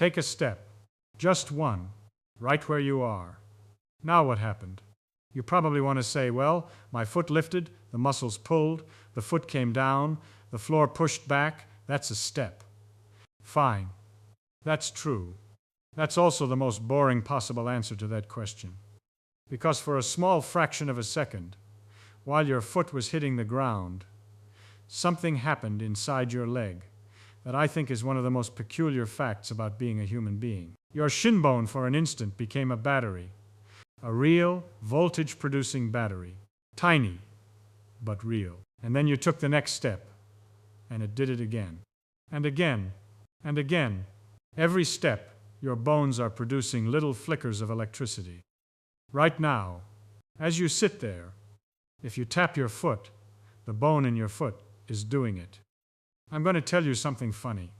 Take a step. Just one. Right where you are. Now what happened? You probably want to say, well, my foot lifted, the muscles pulled, the foot came down, the floor pushed back. That's a step. Fine. That's true. That's also the most boring possible answer to that question. Because for a small fraction of a second, while your foot was hitting the ground, something happened inside your leg that I think is one of the most peculiar facts about being a human being. Your shinbone for an instant became a battery, a real voltage-producing battery. Tiny, but real. And then you took the next step, and it did it again. And again, and again. Every step, your bones are producing little flickers of electricity. Right now, as you sit there, if you tap your foot, the bone in your foot is doing it. I'm going to tell you something funny.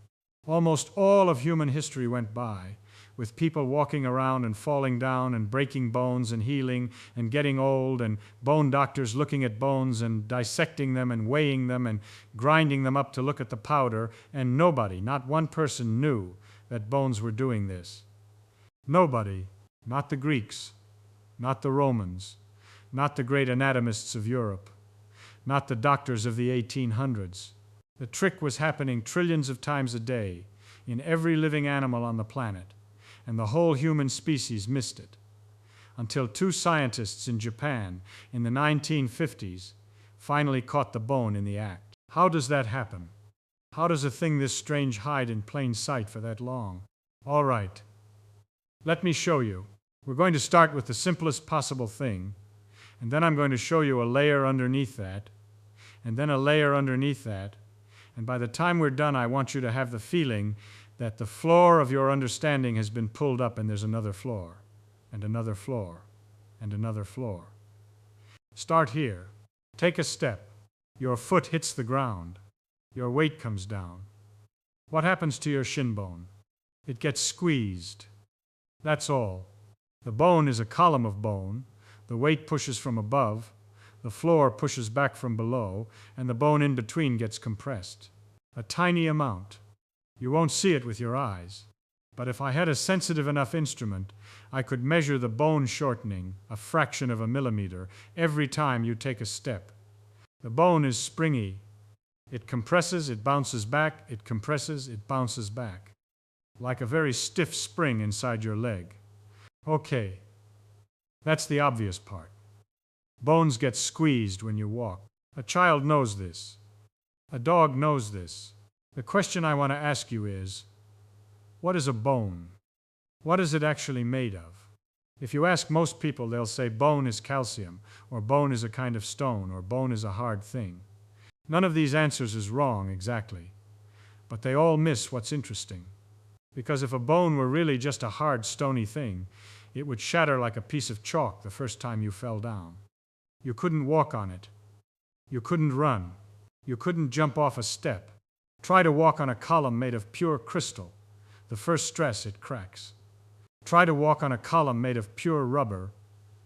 Almost all of human history went by, with people walking around and falling down and breaking bones and healing and getting old, and bone doctors looking at bones and dissecting them and weighing them and grinding them up to look at the powder, and nobody, not one person, knew that bones were doing this. Nobody, not the Greeks, not the Romans, not the great anatomists of Europe, not the doctors of the 1800s. The trick was happening trillions of times a day in every living animal on the planet, and the whole human species missed it. Until two scientists in Japan in the 1950s finally caught the bone in the act. How does that happen? How does a thing this strange hide in plain sight for that long? All right. Let me show you. We're going to start with the simplest possible thing, and then I'm going to show you a layer underneath that, and then a layer underneath that, and by the time we're done, I want you to have the feeling that the floor of your understanding has been pulled up and there's another floor, and another floor, and another floor. Start here. Take a step. Your foot hits the ground. Your weight comes down. What happens to your shin bone? It gets squeezed. That's all. The bone is a column of bone. The weight pushes from above. The floor pushes back from below, and the bone in between gets compressed. A tiny amount. You won't see it with your eyes. But if I had a sensitive enough instrument, I could measure the bone shortening a fraction of a millimeter every time you take a step. The bone is springy. It compresses, it bounces back, it compresses, it bounces back. Like a very stiff spring inside your leg. Okay. That's the obvious part. Bones get squeezed when you walk. A child knows this. A dog knows this. The question I want to ask you is, what is a bone? What is it actually made of? If you ask most people, they'll say bone is calcium, or bone is a kind of stone, or bone is a hard thing. None of these answers is wrong exactly, but they all miss what's interesting. Because if a bone were really just a hard, stony thing, it would shatter like a piece of chalk the first time you fell down. You couldn't walk on it. You couldn't run. You couldn't jump off a step. Try to walk on a column made of pure crystal. The first stress, it cracks. Try to walk on a column made of pure rubber.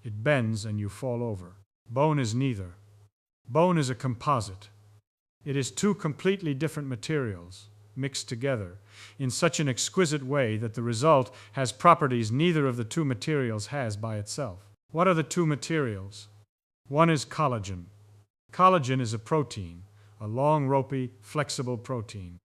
It bends and you fall over. Bone is neither. Bone is a composite. It is two completely different materials mixed together in such an exquisite way that the result has properties neither of the two materials has by itself. What are the two materials? One is collagen. Collagen is a protein, a long, ropey, flexible protein.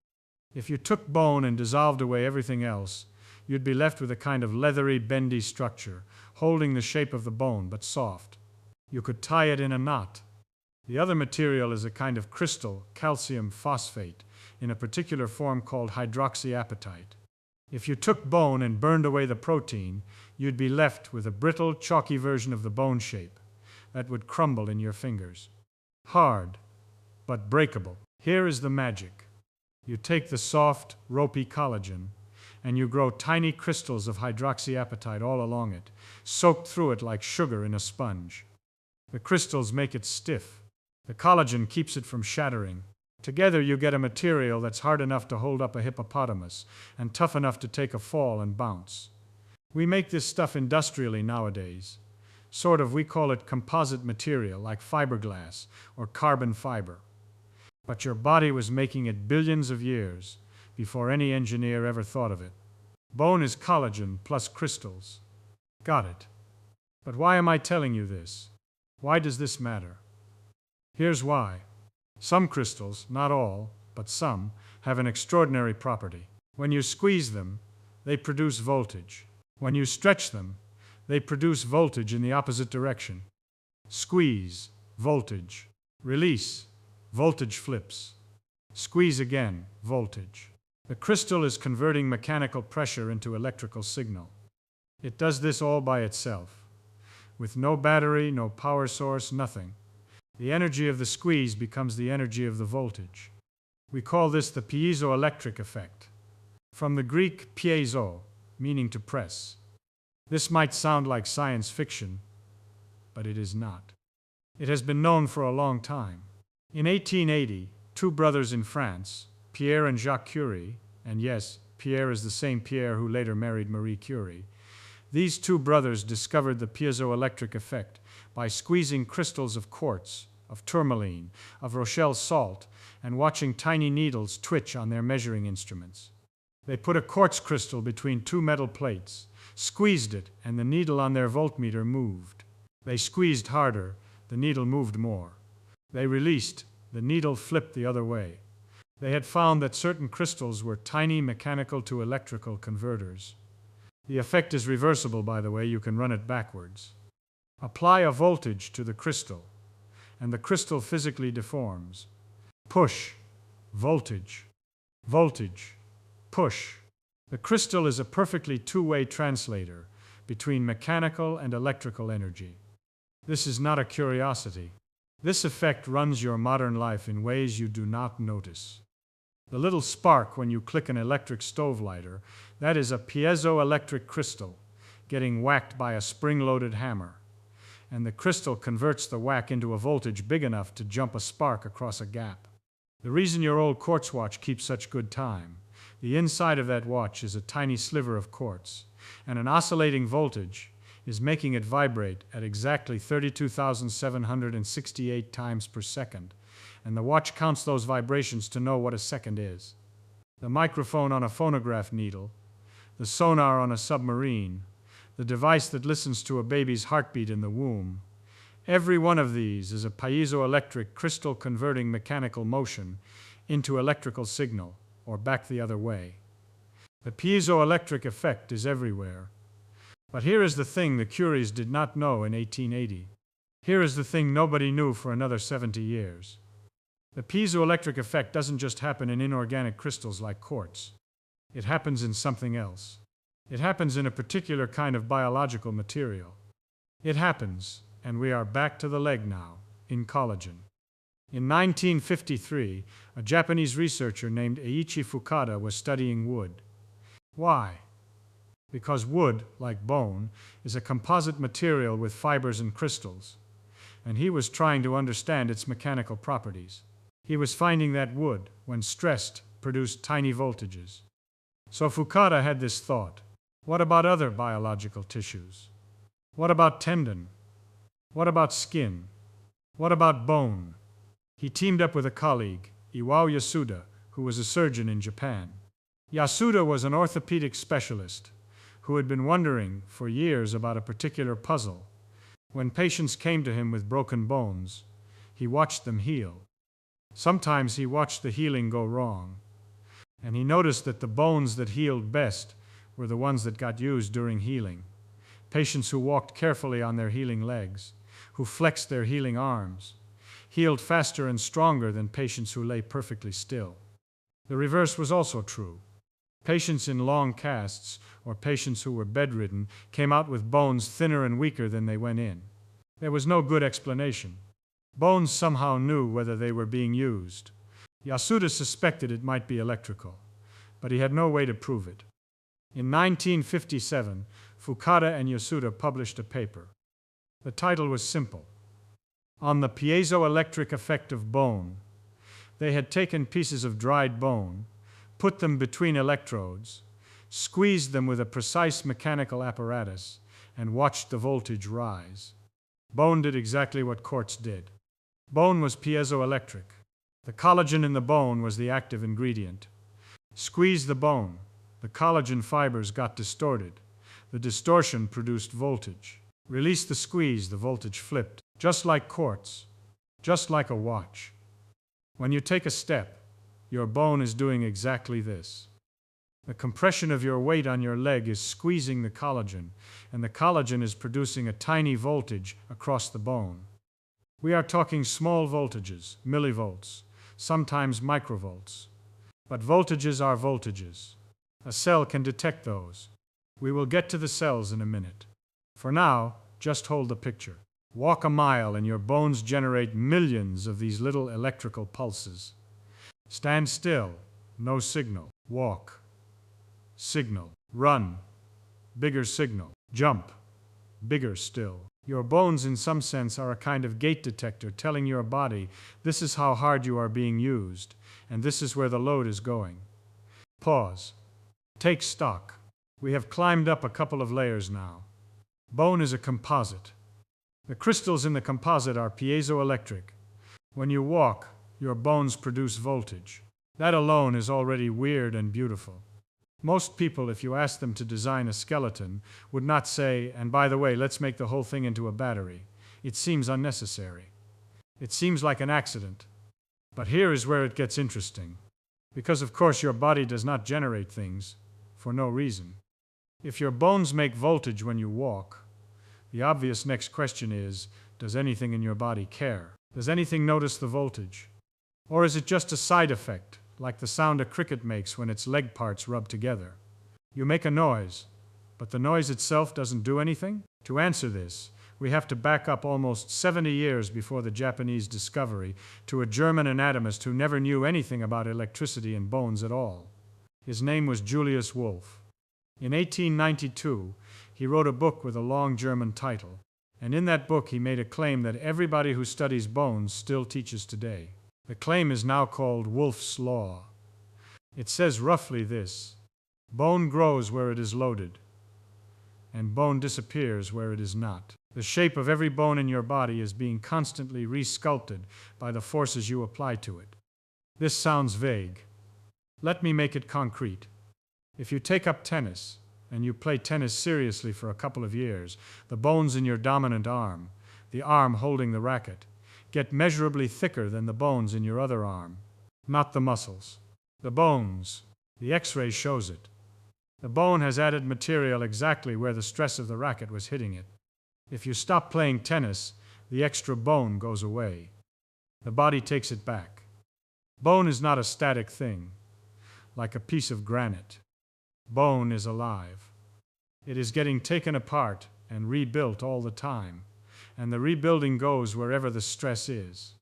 If you took bone and dissolved away everything else, you'd be left with a kind of leathery, bendy structure, holding the shape of the bone, but soft. You could tie it in a knot. The other material is a kind of crystal, calcium phosphate, in a particular form called hydroxyapatite. If you took bone and burned away the protein, you'd be left with a brittle, chalky version of the bone shape that would crumble in your fingers. Hard, but breakable. Here is the magic. You take the soft, ropey collagen, and you grow tiny crystals of hydroxyapatite all along it, soaked through it like sugar in a sponge. The crystals make it stiff. The collagen keeps it from shattering. Together you get a material that's hard enough to hold up a hippopotamus and tough enough to take a fall and bounce. We make this stuff industrially nowadays. Sort of, we call it composite material, like fiberglass or carbon fiber. But your body was making it billions of years before any engineer ever thought of it. Bone is collagen plus crystals. Got it. But why am I telling you this? Why does this matter? Here's why. Some crystals, not all, but some, have an extraordinary property. When you squeeze them, they produce voltage. When you stretch them, they produce voltage in the opposite direction. Squeeze, voltage. Release, voltage flips. Squeeze again, voltage. The crystal is converting mechanical pressure into electrical signal. It does this all by itself, with no battery, no power source, nothing. The energy of the squeeze becomes the energy of the voltage. We call this the piezoelectric effect. From the Greek piezo, meaning to press. This might sound like science fiction, but it is not. It has been known for a long time. In 1880, two brothers in France, Pierre and Jacques Curie, and yes, Pierre is the same Pierre who later married Marie Curie, these two brothers discovered the piezoelectric effect by squeezing crystals of quartz, of tourmaline, of Rochelle salt, and watching tiny needles twitch on their measuring instruments. They put a quartz crystal between two metal plates, squeezed it, and the needle on their voltmeter moved. They squeezed harder, the needle moved more. They released, the needle flipped the other way. They had found that certain crystals were tiny mechanical to electrical converters. The effect is reversible, by the way, you can run it backwards. Apply a voltage to the crystal, and the crystal physically deforms. Push, voltage, voltage, push. The crystal is a perfectly two-way translator between mechanical and electrical energy. This is not a curiosity. This effect runs your modern life in ways you do not notice. The little spark when you click an electric stove lighter, that is a piezoelectric crystal getting whacked by a spring-loaded hammer. And the crystal converts the whack into a voltage big enough to jump a spark across a gap. The reason your old quartz watch keeps such good time, the inside of that watch is a tiny sliver of quartz, and an oscillating voltage is making it vibrate at exactly 32,768 times per second, and the watch counts those vibrations to know what a second is. The microphone on a phonograph needle, the sonar on a submarine, the device that listens to a baby's heartbeat in the womb, every one of these is a piezoelectric crystal converting mechanical motion into electrical signal, or back the other way. The piezoelectric effect is everywhere. But here is the thing the Curies did not know in 1880. Here is the thing nobody knew for another 70 years. The piezoelectric effect doesn't just happen in inorganic crystals like quartz. It happens in something else. It happens in a particular kind of biological material. It happens, and we are back to the leg now, in collagen. In 1953, a Japanese researcher named Eiichi Fukada was studying wood. Why? Because wood, like bone, is a composite material with fibers and crystals, and he was trying to understand its mechanical properties. He was finding that wood, when stressed, produced tiny voltages. So Fukada had this thought: what about other biological tissues? What about tendon? What about skin? What about bone? He teamed up with a colleague, Iwao Yasuda, who was a surgeon in Japan. Yasuda was an orthopedic specialist who had been wondering for years about a particular puzzle. When patients came to him with broken bones, he watched them heal. Sometimes he watched the healing go wrong, and he noticed that the bones that healed best were the ones that got used during healing. Patients who walked carefully on their healing legs, who flexed their healing arms, healed faster and stronger than patients who lay perfectly still. The reverse was also true. Patients in long casts, or patients who were bedridden, came out with bones thinner and weaker than they went in. There was no good explanation. Bones somehow knew whether they were being used. Yasuda suspected it might be electrical, but he had no way to prove it. In 1957, Fukada and Yasuda published a paper. The title was simple: On the Piezoelectric Effect of Bone. They had taken pieces of dried bone, put them between electrodes, squeezed them with a precise mechanical apparatus, and watched the voltage rise. Bone did exactly what quartz did. Bone was piezoelectric. The collagen in the bone was the active ingredient. Squeeze the bone. The collagen fibers got distorted. The distortion produced voltage. Release the squeeze, the voltage flipped. Just like quartz. Just like a watch. When you take a step, your bone is doing exactly this. The compression of your weight on your leg is squeezing the collagen, and the collagen is producing a tiny voltage across the bone. We are talking small voltages, millivolts, sometimes microvolts. But voltages are voltages. A cell can detect those. We will get to the cells in a minute. For now, just hold the picture. Walk a mile and your bones generate millions of these little electrical pulses. Stand still, no signal. Walk. Signal. Run. Bigger signal. Jump. Bigger still. Your bones, in some sense, are a kind of gate detector telling your body this is how hard you are being used, and this is where the load is going. Pause. Take stock. We have climbed up a couple of layers now. Bone is a composite. The crystals in the composite are piezoelectric. When you walk, your bones produce voltage. That alone is already weird and beautiful. Most people, if you ask them to design a skeleton, would not say, and by the way, let's make the whole thing into a battery. It seems unnecessary. It seems like an accident. But here is where it gets interesting. Because of course your body does not generate things for no reason. If your bones make voltage when you walk, the obvious next question is, does anything in your body care? Does anything notice the voltage? Or is it just a side effect, like the sound a cricket makes when its leg parts rub together? You make a noise, but the noise itself doesn't do anything? To answer this, we have to back up almost 70 years before the Japanese discovery to a German anatomist who never knew anything about electricity in bones at all. His name was Julius Wolff. In 1892, he wrote a book with a long German title, and in that book he made a claim that everybody who studies bones still teaches today. The claim is now called Wolff's Law. It says roughly this: bone grows where it is loaded, and bone disappears where it is not. The shape of every bone in your body is being constantly resculpted by the forces you apply to it. This sounds vague. Let me make it concrete. If you take up tennis, and you play tennis seriously for a couple of years, the bones in your dominant arm, the arm holding the racket, get measurably thicker than the bones in your other arm. Not the muscles. The bones. The X-ray shows it. The bone has added material exactly where the stress of the racket was hitting it. If you stop playing tennis, the extra bone goes away. The body takes it back. Bone is not a static thing, like a piece of granite. Bone is alive. It is getting taken apart and rebuilt all the time, and the rebuilding goes wherever the stress is.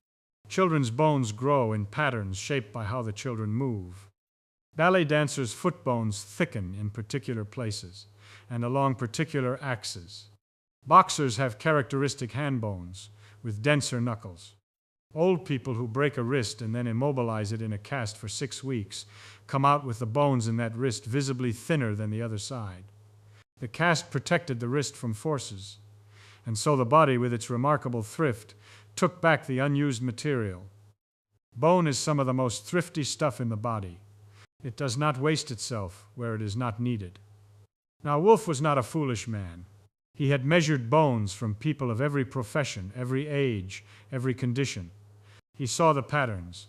Children's bones grow in patterns shaped by how the children move. Ballet dancers' foot bones thicken in particular places and along particular axes. Boxers have characteristic hand bones with denser knuckles. Old people who break a wrist and then immobilize it in a cast for 6 weeks come out with the bones in that wrist visibly thinner than the other side. The cast protected the wrist from forces, and so the body, with its remarkable thrift, took back the unused material. Bone is some of the most thrifty stuff in the body. It does not waste itself where it is not needed. Now, Wolff was not a foolish man. He had measured bones from people of every profession, every age, every condition. He saw the patterns.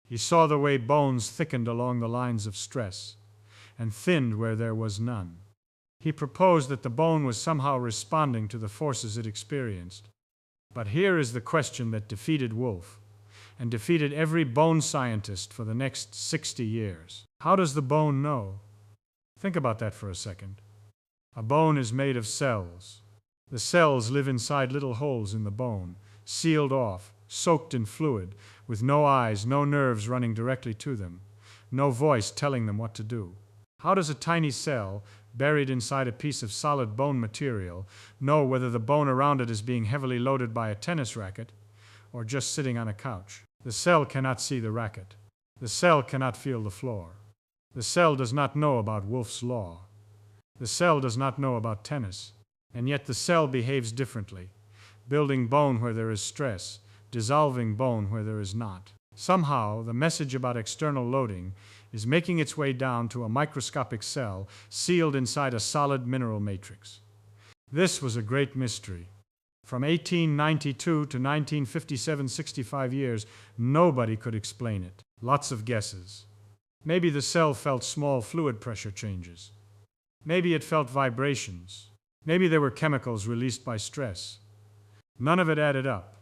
He saw the way bones thickened along the lines of stress and thinned where there was none. He proposed that the bone was somehow responding to the forces it experienced. But here is the question that defeated Wolff and defeated every bone scientist for the next 60 years. How does the bone know? Think about that for a second. A bone is made of cells. The cells live inside little holes in the bone, sealed off, soaked in fluid, with no eyes, no nerves running directly to them, no voice telling them what to do. How does a tiny cell, buried inside a piece of solid bone material, know whether the bone around it is being heavily loaded by a tennis racket or just sitting on a couch? The cell cannot see the racket. The cell cannot feel the floor. The cell does not know about Wolff's Law. The cell does not know about tennis. And yet the cell behaves differently, building bone where there is stress, dissolving bone where there is not. Somehow, the message about external loading is making its way down to a microscopic cell sealed inside a solid mineral matrix. This was a great mystery. From 1892 to 1957, 65 years, nobody could explain it. Lots of guesses. Maybe the cell felt small fluid pressure changes. Maybe it felt vibrations. Maybe there were chemicals released by stress. None of it added up.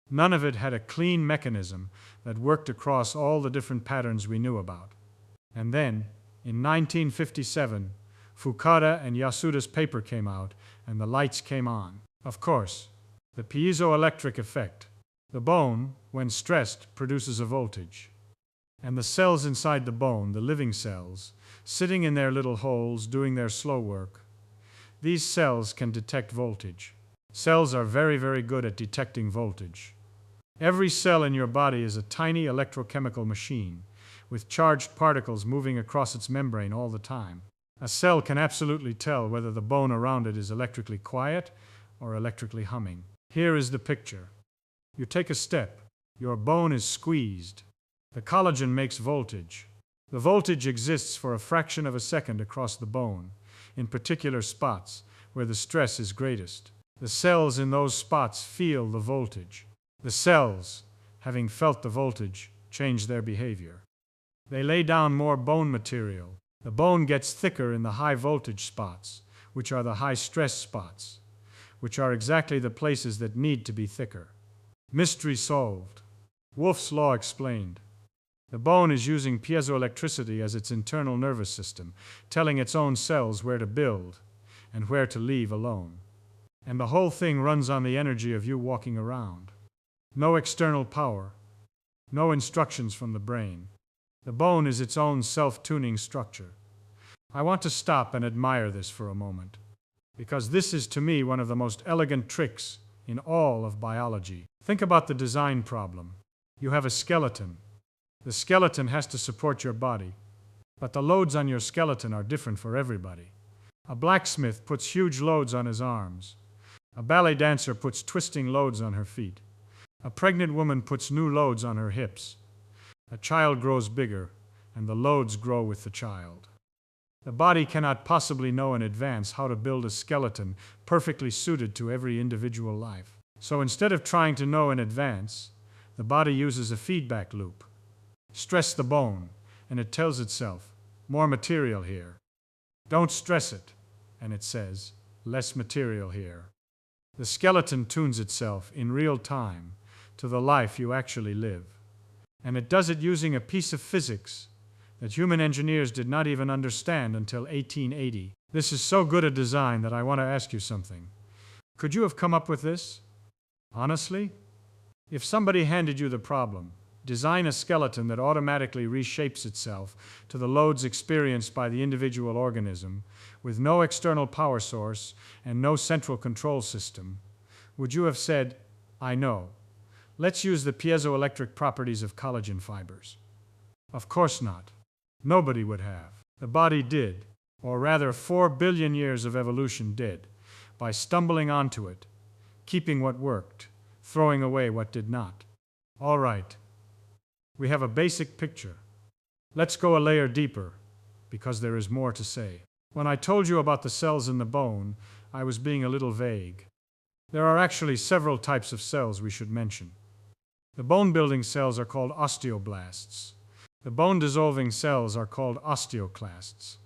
None of it had a clean mechanism that worked across all the different patterns we knew about. And then, in 1957, Fukada and Yasuda's paper came out and the lights came on. Of course, the piezoelectric effect. The bone, when stressed, produces a voltage. And the cells inside the bone, the living cells, sitting in their little holes doing their slow work, these cells can detect voltage. Cells are very, very good at detecting voltage. Every cell in your body is a tiny electrochemical machine with charged particles moving across its membrane all the time. A cell can absolutely tell whether the bone around it is electrically quiet or electrically humming. Here is the picture. You take a step. Your bone is squeezed. The collagen makes voltage. The voltage exists for a fraction of a second across the bone, in particular spots where the stress is greatest. The cells in those spots feel the voltage. The cells, having felt the voltage, change their behavior. They lay down more bone material. The bone gets thicker in the high voltage spots, which are the high stress spots, which are exactly the places that need to be thicker. Mystery solved. Wolff's law explained. The bone is using piezoelectricity as its internal nervous system, telling its own cells where to build and where to leave alone. And the whole thing runs on the energy of you walking around. No external power, no instructions from the brain. The bone is its own self-tuning structure. I want to stop and admire this for a moment, because this is to me one of the most elegant tricks in all of biology. Think about the design problem. You have a skeleton. The skeleton has to support your body, but the loads on your skeleton are different for everybody. A blacksmith puts huge loads on his arms. A ballet dancer puts twisting loads on her feet. A pregnant woman puts new loads on her hips. A child grows bigger, and the loads grow with the child. The body cannot possibly know in advance how to build a skeleton perfectly suited to every individual life. So instead of trying to know in advance, the body uses a feedback loop. Stress the bone, and it tells itself, more material here. Don't stress it, and it says, less material here. The skeleton tunes itself in real time to the life you actually live. And it does it using a piece of physics that human engineers did not even understand until 1880. This is so good a design that I want to ask you something. Could you have come up with this? Honestly? If somebody handed you the problem, design a skeleton that automatically reshapes itself to the loads experienced by the individual organism, with no external power source and no central control system, would you have said, I know, let's use the piezoelectric properties of collagen fibers? Of course not. Nobody would have. The body did, or rather 4 billion years of evolution did, by stumbling onto it, keeping what worked, throwing away what did not. All right. We have a basic picture. Let's go a layer deeper, because there is more to say. When I told you about the cells in the bone, I was being a little vague. There are actually several types of cells we should mention. The bone-building cells are called osteoblasts. The bone-dissolving cells are called osteoclasts.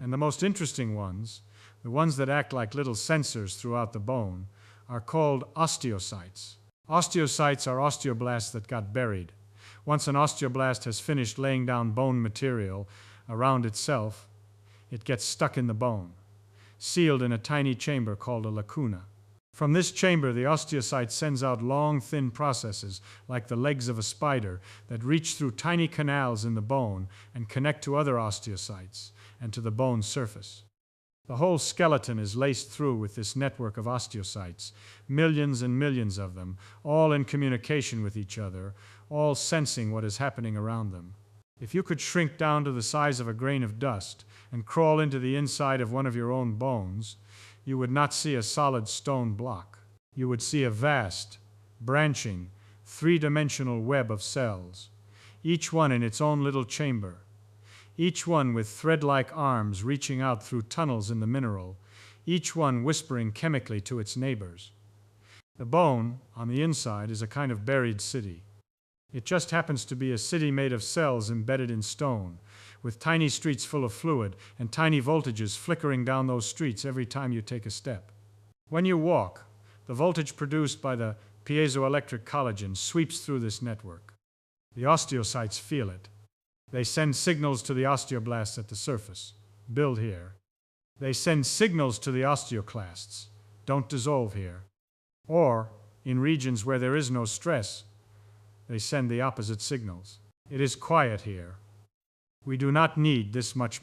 And the most interesting ones, the ones that act like little sensors throughout the bone, are called osteocytes. Osteocytes are osteoblasts that got buried. Once an osteoblast has finished laying down bone material around itself, it gets stuck in the bone, sealed in a tiny chamber called a lacuna. From this chamber, the osteocyte sends out long, thin processes like the legs of a spider that reach through tiny canals in the bone and connect to other osteocytes and to the bone surface. The whole skeleton is laced through with this network of osteocytes, millions and millions of them, all in communication with each other, all sensing what is happening around them. If you could shrink down to the size of a grain of dust and crawl into the inside of one of your own bones, you would not see a solid stone block. You would see a vast, branching, three-dimensional web of cells, each one in its own little chamber, each one with thread-like arms reaching out through tunnels in the mineral, each one whispering chemically to its neighbors. The bone, on the inside, is a kind of buried city. It just happens to be a city made of cells embedded in stone, with tiny streets full of fluid and tiny voltages flickering down those streets every time you take a step. When you walk, the voltage produced by the piezoelectric collagen sweeps through this network. The osteocytes feel it. They send signals to the osteoblasts at the surface. Build here. They send signals to the osteoclasts. Don't dissolve here. Or, in regions where there is no stress, they send the opposite signals. It is quiet here. We do not need this much